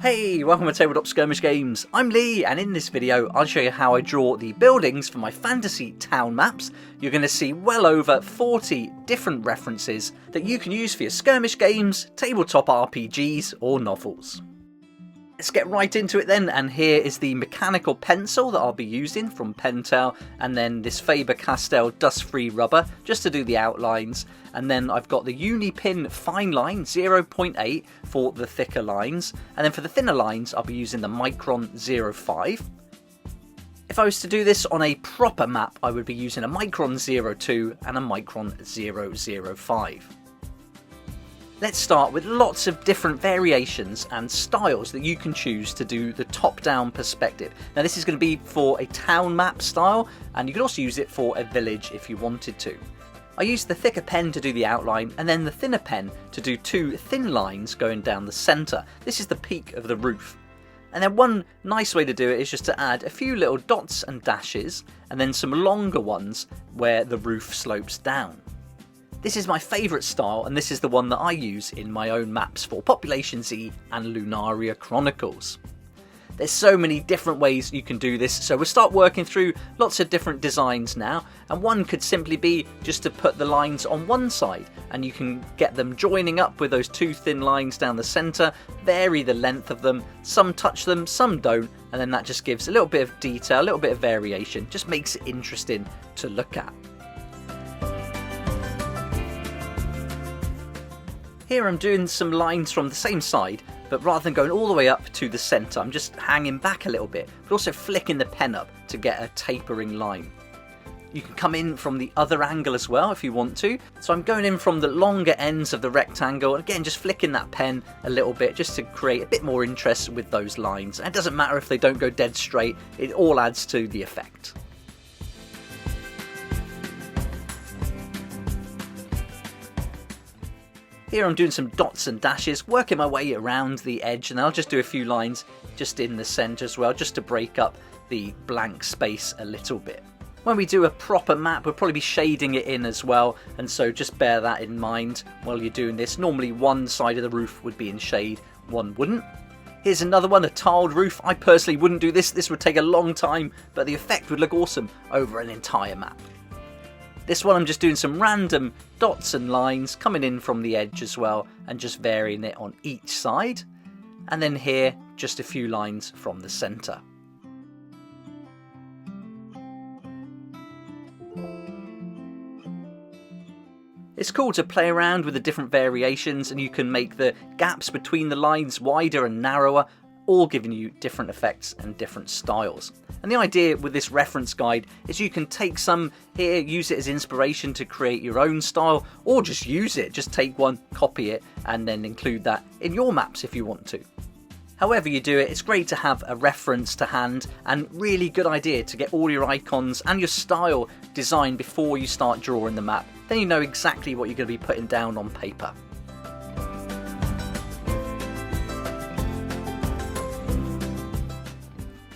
Hey, welcome to Tabletop Skirmish Games. I'm Lee, and in this video I'll show you how I draw the buildings for my fantasy town maps. You're going to see well over 40 different references that you can use for your skirmish games, tabletop RPGs or novels. Let's get right into it then, and here is the mechanical pencil that I'll be using from Pentel, and then this Faber-Castell dust-free rubber just to do the outlines, and then I've got the Unipin fine line 0.8 for the thicker lines, and then for the thinner lines I'll be using the Micron 0.5. If I was to do this on a proper map, I would be using a Micron 0.2 and a Micron 0.05. Let's start with lots of different variations and styles that you can choose to do the top-down perspective. Now this is going to be for a town map style, and you can also use it for a village if you wanted to. I used the thicker pen to do the outline, and then the thinner pen to do two thin lines going down the centre. This is the peak of the roof. And then one nice way to do it is just to add a few little dots and dashes, and then some longer ones where the roof slopes down. This is my favourite style, and this is the one that I use in my own maps for Population Z and Lunaria Chronicles. There's so many different ways you can do this, so we'll start working through lots of different designs now, and one could simply be just to put the lines on one side, and you can get them joining up with those two thin lines down the centre, vary the length of them, some touch them, some don't, and then that just gives a little bit of detail, a little bit of variation, just makes it interesting to look at. Here I'm doing some lines from the same side, but rather than going all the way up to the centre, I'm just hanging back a little bit, but also flicking the pen up to get a tapering line. You can come in from the other angle as well if you want to. So I'm going in from the longer ends of the rectangle, and again just flicking that pen a little bit just to create a bit more interest with those lines. And it doesn't matter if they don't go dead straight, it all adds to the effect. Here I'm doing some dots and dashes, working my way around the edge, and I'll just do a few lines just in the centre as well, just to break up the blank space a little bit. When we do a proper map, we'll probably be shading it in as well, and so just bear that in mind while you're doing this. Normally one side of the roof would be in shade, one wouldn't. Here's another one, a tiled roof. I personally wouldn't do this. This would take a long time, but the effect would look awesome over an entire map. This one I'm just doing some random dots and lines coming in from the edge as well, and just varying it on each side. And then here, just a few lines from the centre. It's cool to play around with the different variations, and you can make the gaps between the lines wider and narrower, all giving you different effects and different styles. And the idea with this reference guide is you can take some here, use it as inspiration to create your own style, or just use it, just take one, copy it, and then include that in your maps if you want to. However you do it, it's great to have a reference to hand, and really good idea to get all your icons and your style designed before you start drawing the map. Then you know exactly what you're going to be putting down on paper.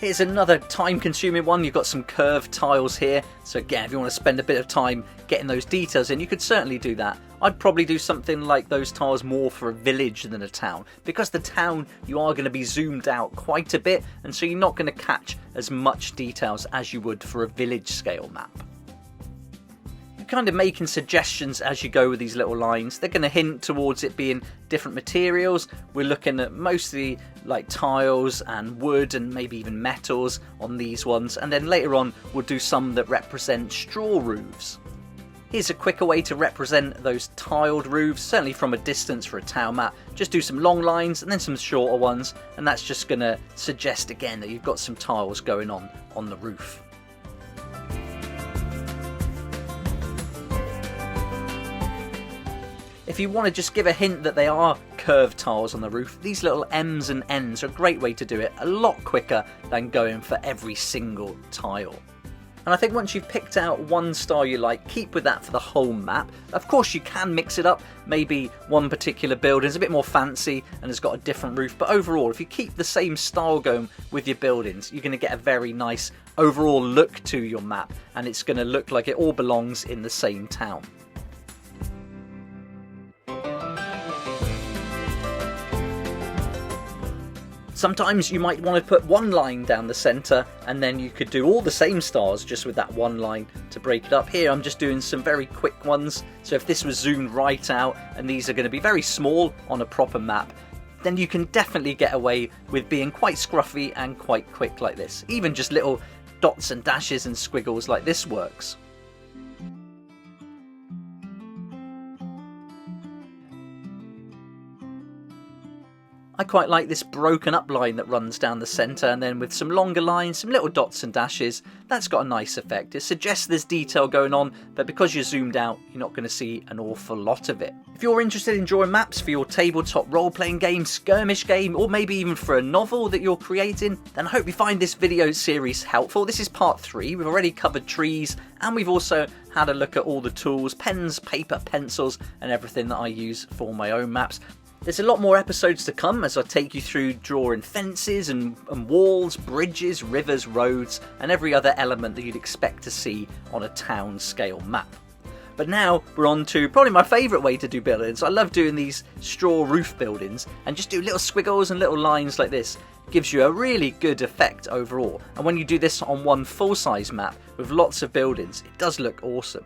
Here's another time-consuming one. You've got some curved tiles here, so again, if you want to spend a bit of time getting those details in, you could certainly do that. I'd probably do something like those tiles more for a village than a town, because the town you are going to be zoomed out quite a bit, and so you're not going to catch as much details as you would for a village scale map. Kind of making suggestions as you go with these little lines. They're going to hint towards it being different materials. We're looking at mostly like tiles and wood and maybe even metals on these ones, and then later on we'll do some that represent straw roofs. Here's a quicker way to represent those tiled roofs, certainly from a distance for a town map. Just do some long lines and then some shorter ones, and that's just going to suggest again that you've got some tiles going on the roof. If you want to just give a hint that they are curved tiles on the roof, these little M's and N's are a great way to do it, a lot quicker than going for every single tile. And I think once you've picked out one style you like, keep with that for the whole map. Of course you can mix it up, maybe one particular building is a bit more fancy and has got a different roof, but overall if you keep the same style going with your buildings, you're going to get a very nice overall look to your map, and it's going to look like it all belongs in the same town. Sometimes you might want to put one line down the centre, and then you could do all the same stars just with that one line to break it up. Here I'm just doing some very quick ones, so if this was zoomed right out and these are going to be very small on a proper map, then you can definitely get away with being quite scruffy and quite quick like this. Even just little dots and dashes and squiggles like this works. I quite like this broken up line that runs down the centre, and then with some longer lines, some little dots and dashes, that's got a nice effect. It suggests there's detail going on, but because you're zoomed out, you're not going to see an awful lot of it. If you're interested in drawing maps for your tabletop role-playing game, skirmish game, or maybe even for a novel that you're creating, then I hope you find this video series helpful. This is part 3. We've already covered trees, and we've also had a look at all the tools, pens, paper, pencils, and everything that I use for my own maps. There's a lot more episodes to come as I take you through drawing fences and walls, bridges, rivers, roads, and every other element that you'd expect to see on a town scale map. But now we're on to probably my favourite way to do buildings. I love doing these straw roof buildings, and just do little squiggles and little lines like this. It gives you a really good effect overall. And when you do this on one full-size map with lots of buildings, it does look awesome.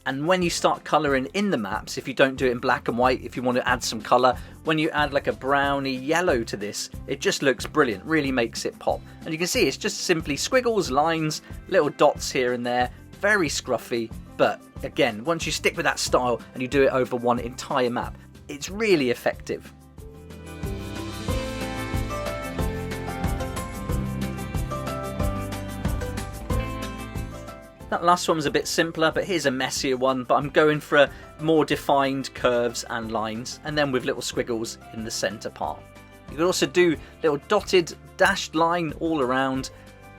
And when you start colouring in the maps, if you don't do it in black and white, if you want to add some colour, when you add like a browny yellow to this, it just looks brilliant, really makes it pop. And you can see it's just simply squiggles, lines, little dots here and there, very scruffy, but again, once you stick with that style and you do it over one entire map, it's really effective. That last one was a bit simpler, but here's a messier one, but I'm going for more defined curves and lines, and then with little squiggles in the centre part. You could also do little dotted, dashed line all around,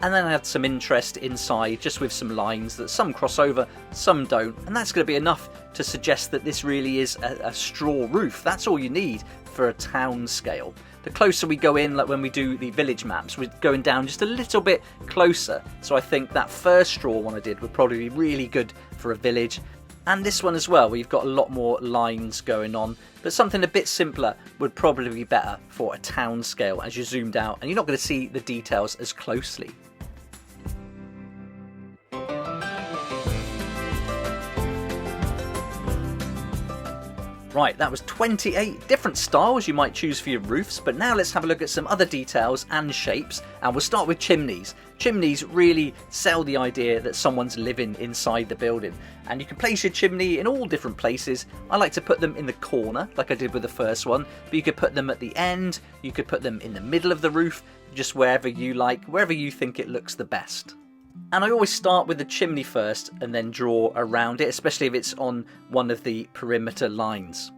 and then add some interest inside, just with some lines that some cross over, some don't, and that's going to be enough to suggest that this really is a straw roof. That's all you need for a town scale. The closer we go in, like when we do the village maps, we're going down just a little bit closer. So I think that first straw one I did would probably be really good for a village. And this one as well, where you've got a lot more lines going on. But something a bit simpler would probably be better for a town scale as you're zoomed out and you're not going to see the details as closely. Right, that was 28 different styles you might choose for your roofs, but now let's have a look at some other details and shapes, and we'll start with chimneys. Chimneys really sell the idea that someone's living inside the building, and you can place your chimney in all different places. I like to put them in the corner, like I did with the first one, but you could put them at the end, you could put them in the middle of the roof, just wherever you like, wherever you think it looks the best. And I always start with the chimney first and then draw around it, especially if it's on one of the perimeter lines.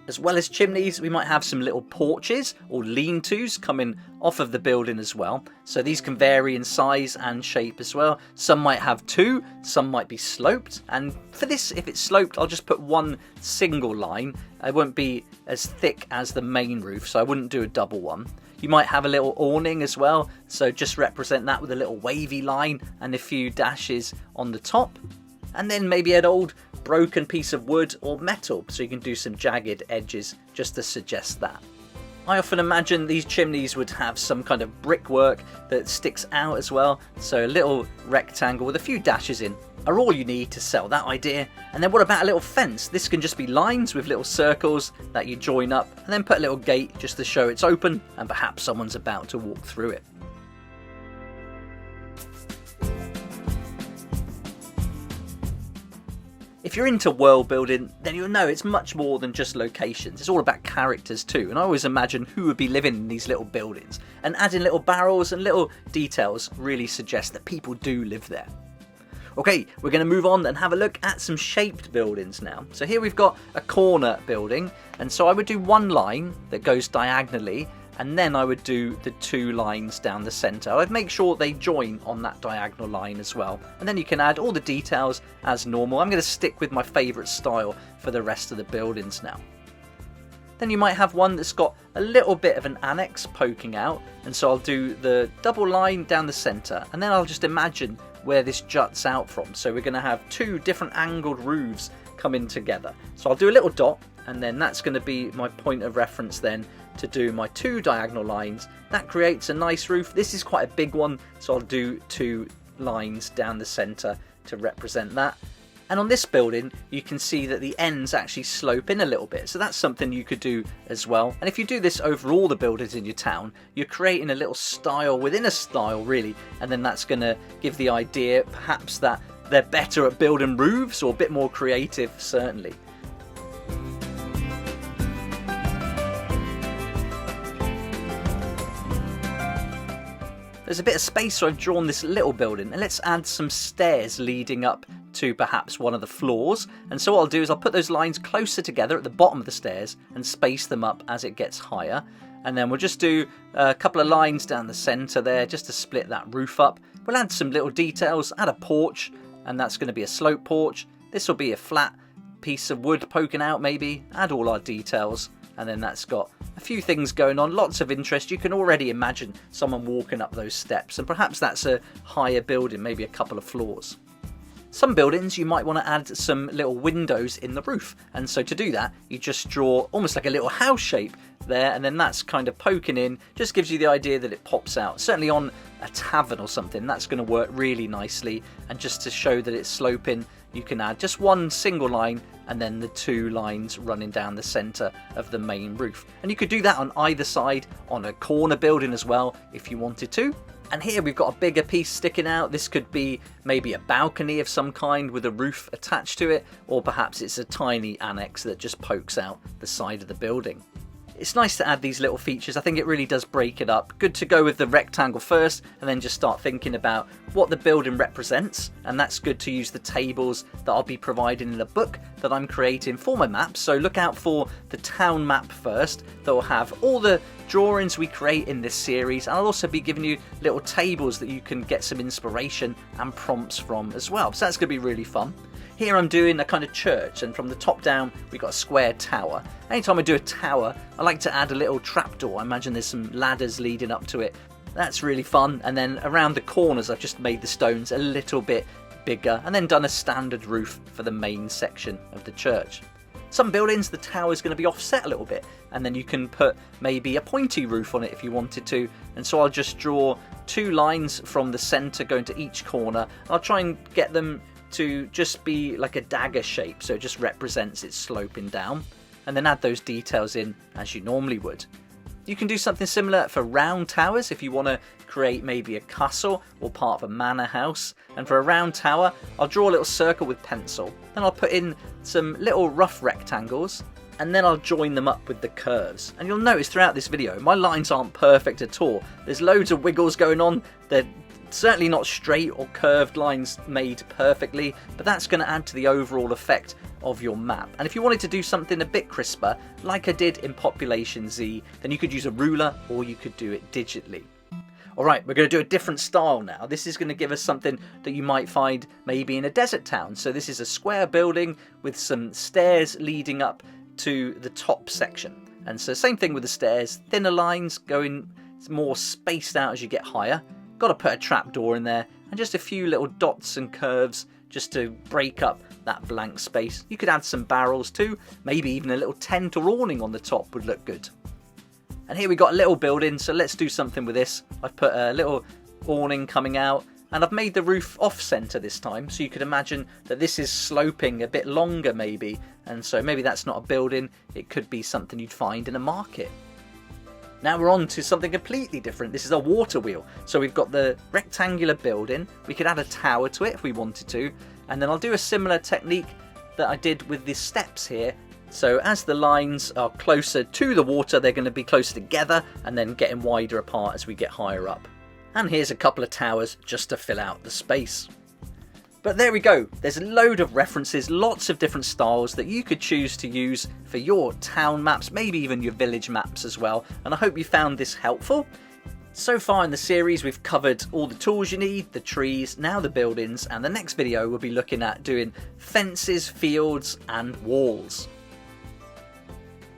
As well as chimneys, we might have some little porches or lean-tos coming off of the building as well. So these can vary in size and shape as well. Some might have two, some might be sloped. And for this, if it's sloped, I'll just put one single line. It won't be as thick as the main roof, so I wouldn't do a double one. You might have a little awning as well, so just represent that with a little wavy line and a few dashes on the top. And then maybe an old broken piece of wood or metal, so you can do some jagged edges just to suggest that. I often imagine these chimneys would have some kind of brickwork that sticks out as well, so a little rectangle with a few dashes in are all you need to sell that idea. And then what about a little fence? This can just be lines with little circles that you join up, and then put a little gate just to show it's open and perhaps someone's about to walk through it. If you're into world building, then you'll know it's much more than just locations. It's all about characters too, and I always imagine who would be living in these little buildings. And adding little barrels and little details really suggests that people do live there. Okay, we're going to move on and have a look at some shaped buildings now. So here we've got a corner building, and so I would do one line that goes diagonally, and then I would do the two lines down the centre. I'd make sure they join on that diagonal line as well. And then you can add all the details as normal. I'm going to stick with my favourite style for the rest of the buildings now. Then you might have one that's got a little bit of an annex poking out, and so I'll do the double line down the centre, and then I'll just imagine where this juts out from. So we're going to have two different angled roofs coming together. So I'll do a little dot, and then that's going to be my point of reference then to do my 2 diagonal lines. That creates a nice roof. This is quite a big one, so I'll do 2 lines down the centre to represent that. And on this building, you can see that the ends actually slope in a little bit, so that's something you could do as well. And if you do this over all the buildings in your town, you're creating a little style within a style, really, and then that's going to give the idea perhaps that they're better at building roofs, or a bit more creative, certainly. There's a bit of space, so I've drawn this little building, and let's add some stairs leading up to perhaps one of the floors. And so what I'll do is I'll put those lines closer together at the bottom of the stairs and space them up as it gets higher. And then we'll just do a couple of lines down the centre there just to split that roof up. We'll add some little details, add a porch, and that's going to be a slope porch. This will be a flat piece of wood poking out maybe. Add all our details, and then that's got a few things going on, lots of interest. You can already imagine someone walking up those steps, and perhaps that's a higher building, maybe a couple of floors. Some buildings you might want to add some little windows in the roof, and so to do that you just draw almost like a little house shape there, and then that's kind of poking in, just gives you the idea that it pops out. Certainly on a tavern or something, that's going to work really nicely. And just to show that it's sloping, you can add just one single line and then the 2 lines running down the centre of the main roof. And you could do that on either side, on a corner building as well if you wanted to. And here we've got a bigger piece sticking out. This could be maybe a balcony of some kind with a roof attached to it, or perhaps it's a tiny annex that just pokes out the side of the building. It's nice to add these little features. I think it really does break it up. Good to go with the rectangle first and then just start thinking about what the building represents, and that's good to use the tables that I'll be providing in the book that I'm creating for my maps. So look out for the town map first. That will have all the drawings we create in this series, and I'll also be giving you little tables that you can get some inspiration and prompts from as well. So that's going to be really fun. Here I'm doing a kind of church, and from the top down we've got a square tower. Anytime I do a tower, I like to add a little trapdoor. I imagine there's some ladders leading up to it. That's really fun. And then around the corners I've just made the stones a little bit bigger, and then done a standard roof for the main section of the church. Some buildings the tower is going to be offset a little bit, and then you can put maybe a pointy roof on it if you wanted to. And so I'll just draw 2 lines from the centre going to each corner. I'll try and get them to just be like a dagger shape, so it just represents it sloping down, and then add those details in as you normally would. You can do something similar for round towers if you want to create maybe a castle or part of a manor house. And for a round tower, I'll draw a little circle with pencil, then I'll put in some little rough rectangles, and then I'll join them up with the curves. And you'll notice throughout this video my lines aren't perfect at all. There's loads of wiggles going on. They're certainly not straight or curved lines made perfectly, but that's going to add to the overall effect of your map. And if you wanted to do something a bit crisper, like I did in Population Z, then you could use a ruler or you could do it digitally. Alright, we're going to do a different style now. This is going to give us something that you might find maybe in a desert town. So this is a square building with some stairs leading up to the top section. And so same thing with the stairs, thinner lines going more spaced out as you get higher. Got to put a trapdoor in there, and just a few little dots and curves just to break up that blank space. You could add some barrels too, maybe even a little tent or awning on the top would look good. And here we got a little building, so let's do something with this. I've put a little awning coming out, and I've made the roof off-centre this time, so you could imagine that this is sloping a bit longer maybe, and so maybe that's not a building, it could be something you'd find in a market. Now we're on to something completely different. This is a water wheel. So we've got the rectangular building. We could add a tower to it if we wanted to. And then I'll do a similar technique that I did with the steps here. So as the lines are closer to the water, they're going to be closer together and then getting wider apart as we get higher up. And here's a couple of towers just to fill out the space. But there we go, there's a load of references, lots of different styles that you could choose to use for your town maps, maybe even your village maps as well, and I hope you found this helpful. So far in the series we've covered all the tools you need, the trees, now the buildings, and the next video we'll be looking at doing fences, fields and walls.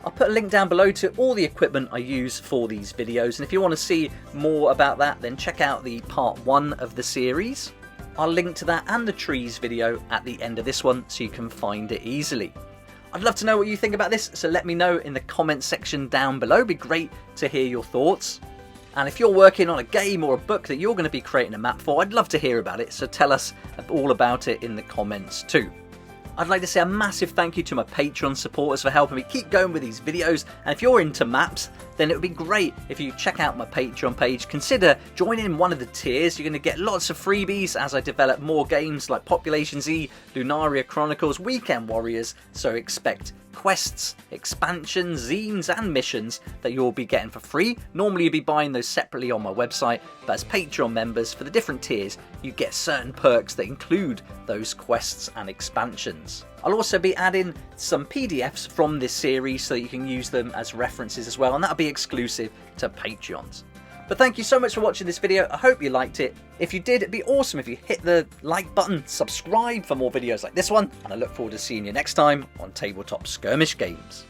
I'll put a link down below to all the equipment I use for these videos, and if you want to see more about that then check out the part 1 of the series. I'll link to that and the trees video at the end of this one so you can find it easily. I'd love to know what you think about this, so let me know in the comments section down below. It'd be great to hear your thoughts. And if you're working on a game or a book that you're going to be creating a map for, I'd love to hear about it, so tell us all about it in the comments too. I'd like to say a massive thank you to my Patreon supporters for helping me keep going with these videos, and if you're into maps, then it would be great if you check out my Patreon page. Consider joining one of the tiers. You're going to get lots of freebies as I develop more games like Population Z, Lunaria Chronicles, Weekend Warriors, so expect quests, expansions, zines and missions that you'll be getting for free. Normally you'll be buying those separately on my website, but as Patreon members for the different tiers you get certain perks that include those quests and expansions. I'll also be adding some PDFs from this series so that you can use them as references as well, and that'll be exclusive to Patreons. But thank you so much for watching this video. I hope you liked it. If you did, it'd be awesome if you hit the like button, subscribe for more videos like this one, and I look forward to seeing you next time on Tabletop Skirmish Games.